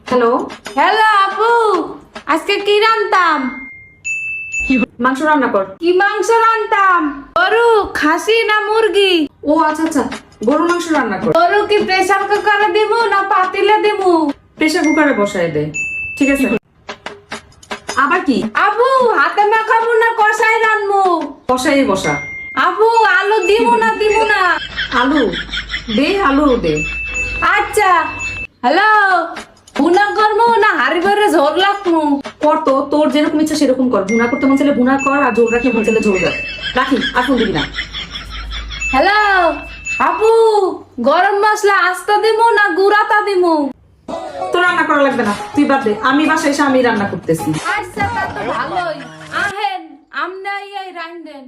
Hello, hello আপু, আজকে কি রান্তাম? মাংস রান্না কর। কি মাংস রান্তাম? গরু, খাসি না মুরগি? ও আচ্ছা আচ্ছা, গরুর মাংস রান্না কর। গরু কি প্রেসার কুকারে দিমু না পাতিলে দিমু? প্রেসার কুকারে বসায় দে। ঠিক আছে। আবার কি? আপু, হাতে মাখাবো না কষাই রানমু? বসাই বসা। আপু, আলু দিমু না? আলু দে, আলু দে। আচ্ছা। হ্যালো, ভুনা করমু না হাড়ি ভরে ঝোল রাখমু? কর তো, তোর যেরকম ইচ্ছা সেরকম কর। ভুনা করতে মন চাইলে ভুনা কর, আর ঝোল রাখতে মন চাইলে ঝোল রাখ। রাখি, আর ফোন দিবি না। হ্যালো আপু, গরম মশলা আস্তা দিমু না গুঁড়াটা দিমু? তোর রান্না করা লাগবে না, তুই বাদ দে। আমি বাসায় এসে আমি রান্না করতেছি। আচ্ছা, তা তো ভালোই। আহেন, আমনে এই রাইন দেন।